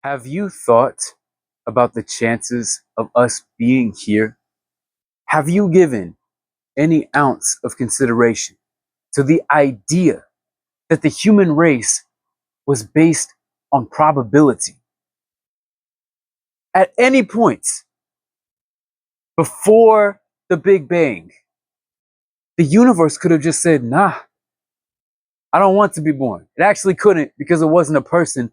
Have you thought about the chances of us being here? Have you given any ounce of consideration to the idea that the human race was based on probability? At any point before the Big Bang, the universe could have just said, nah, I don't want to be born. It actually couldn't because it wasn't a person,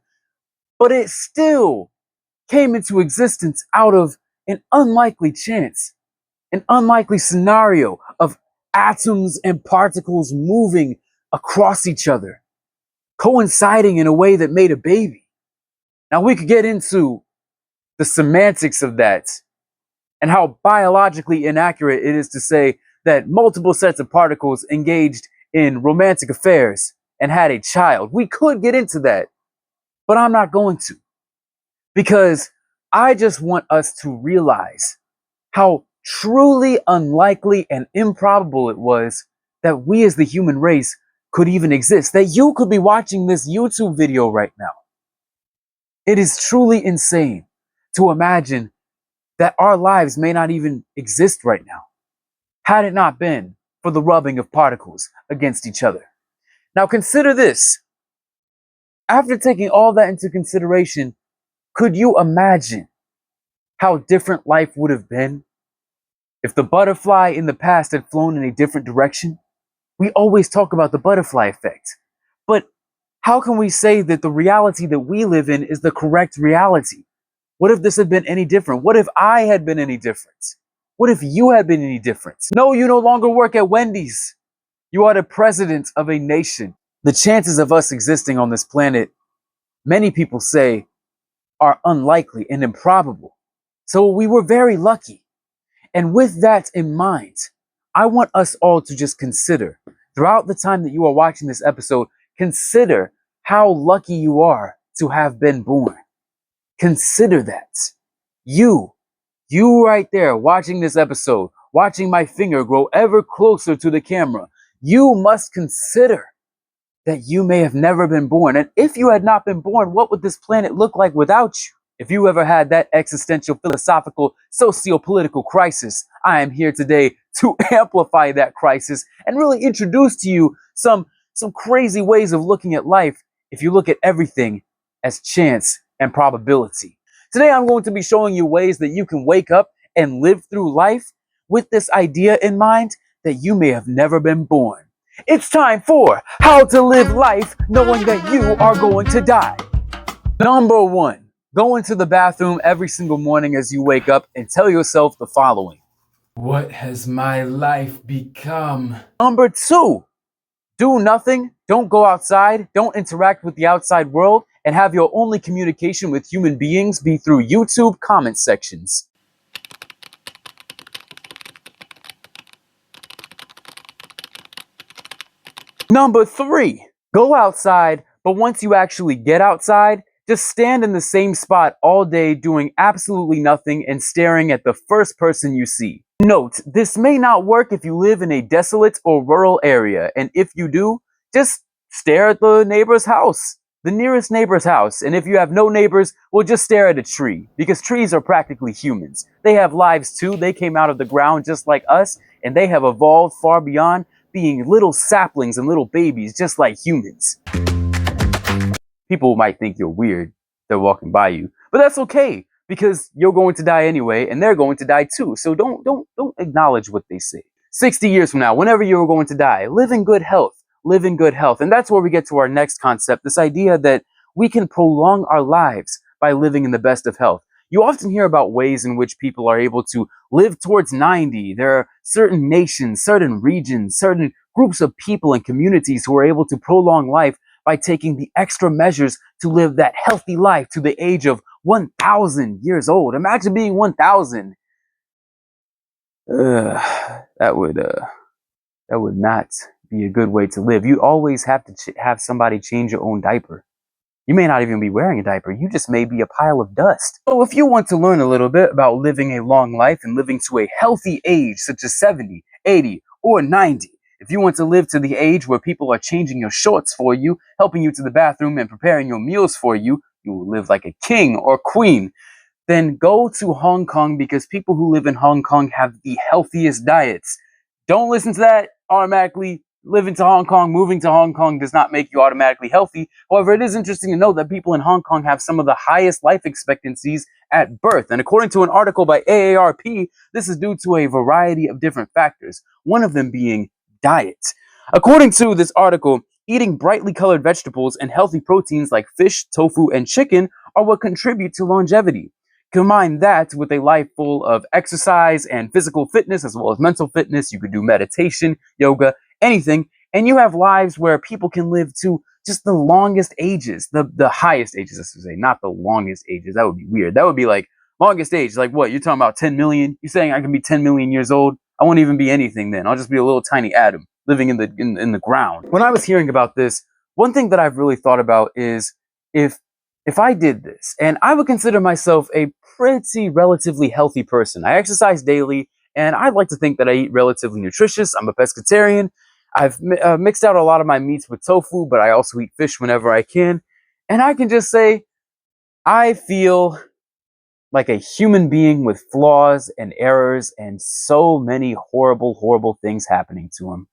but it still came into existence out of an unlikely chance, an unlikely scenario of atoms and particles moving across each other, coinciding in a way that made a baby. Now, we could get into the semantics of that and how biologically inaccurate it is to say that multiple sets of particles engaged in romantic affairs and had a child. We could get into that, but I'm not going to, because I just want us to realize how truly unlikely and improbable it was that we as the human race could even exist, that you could be watching this YouTube video right now. It is truly insane to imagine that our lives may not even exist right now, had it not been for the rubbing of particles against each other. Now consider this. After taking all that into consideration, could you imagine how different life would have been if the butterfly in the past had flown in a different direction? We always talk about the butterfly effect, but how can we say that the reality that we live in is the correct reality? What if this had been any different? What if I had been any different? What if you had been any different? No, you no longer work at Wendy's. You are the president of a nation. The chances of us existing on this planet, many people say, are unlikely and improbable. So we were very lucky. And with that in mind, I want us all to just consider, throughout the time that you are watching this episode, consider how lucky you are to have been born. Consider that. You right there watching this episode, watching my finger grow ever closer to the camera, you must consider that you may have never been born. And if you had not been born, what would this planet look like without you? If you ever had that existential, philosophical, socio-political crisis, I am here today to amplify that crisis and really introduce to you some crazy ways of looking at life if you look at everything as chance and probability. Today, I'm going to be showing you ways that you can wake up and live through life with this idea in mind that you may have never been born. It's time for How to Live Life Knowing That You Are Going to Die. Number 1. Go into the bathroom every single morning as you wake up and tell yourself the following: What has my life become? Number 2. Do nothing, don't go outside, don't interact with the outside world, and have your only communication with human beings be through YouTube comment sections. Number 3. Go outside, but once you actually get outside, just stand in the same spot all day doing absolutely nothing and staring at the first person you see. Note, this may not work if you live in a desolate or rural area, and if you do, just stare at the neighbor's house, the nearest neighbor's house. And if you have no neighbors, well, just stare at a tree, because trees are practically humans. They have lives too. They came out of the ground just like us, and they have evolved far beyond being little saplings and little babies just like humans. People might think you're weird, they're walking by you, but that's okay, because you're going to die anyway, and they're going to die too. So don't acknowledge what they say. 60 years from now, whenever you're going to die, live in good health. Live in good health. And that's where we get to our next concept, this idea that we can prolong our lives by living in the best of health. You often hear about ways in which people are able to live towards 90. There are certain nations, certain regions, certain groups of people and communities who are able to prolong life by taking the extra measures to live that healthy life to the age of 1,000 years old. Imagine being 1,000. That would not be a good way to live. You always have to have somebody change your own diaper. You may not even be wearing a diaper. You just may be a pile of dust. So if you want to learn a little bit about living a long life and living to a healthy age, such as 70, 80, or 90, if you want to live to the age where people are changing your shorts for you, helping you to the bathroom, and preparing your meals for you, you will live like a king or queen, then go to Hong Kong because people who live in Hong Kong have the healthiest diets. Don't listen to that automatically. Living to Hong Kong, moving to Hong Kong does not make you automatically healthy. However, it is interesting to note that people in Hong Kong have some of the highest life expectancies at birth. And according to an article by AARP, this is due to a variety of different factors, one of them being diet. According to this article, eating brightly colored vegetables and healthy proteins like fish, tofu, and chicken are what contribute to longevity. Combine that with a life full of exercise and physical fitness as well as mental fitness. You could do meditation, yoga, anything, and you have lives where people can live to just the longest ages, the highest ages, I should say, not the longest ages. That would be weird. That would be like longest age, like what? You're talking about 10 million? You're saying I can be 10 million years old? I won't even be anything then. I'll just be a little tiny atom living in the ground. When I was hearing about this, one thing that I've really thought about is if I did this, and I would consider myself a pretty relatively healthy person. I exercise daily, and I'd like to think that I eat relatively nutritious. I'm a pescatarian. I've mixed out a lot of my meats with tofu, but I also eat fish whenever I can. And I can just say, I feel like a human being with flaws and errors and so many horrible, horrible things happening to him.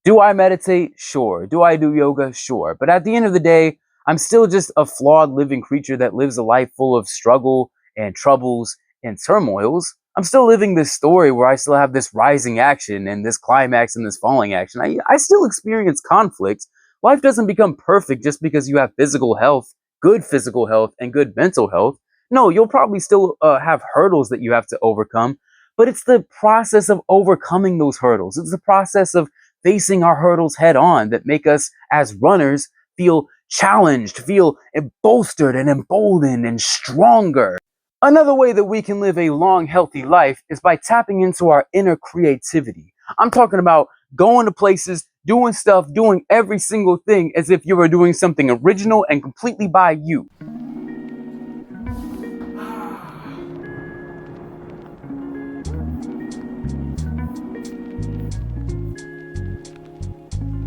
Do I meditate? Sure. Do I do yoga? Sure. But at the end of the day, I'm still just a flawed living creature that lives a life full of struggle and troubles and turmoils. I'm still living this story where I still have this rising action and this climax and this falling action. I still experience conflict. Life doesn't become perfect just because you have physical health, and good mental health. No, you'll probably still have hurdles that you have to overcome, but it's the process of overcoming those hurdles. It's the process of facing our hurdles head on that make us as runners feel challenged, feel bolstered and emboldened and stronger. Another way that we can live a long, healthy life is by tapping into our inner creativity. I'm talking about going to places, doing stuff, doing every single thing as if you were doing something original and completely by you.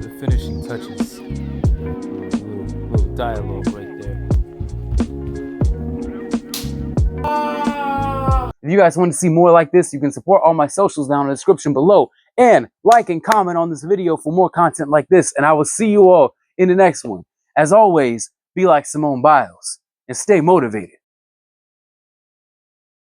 The finishing touches. Little dialogue right there. If you guys want to see more like this, you can support all my socials down in the description below. And like and comment on this video for more content like this. And I will see you all in the next one. As always, be like Simone Biles and stay motivated.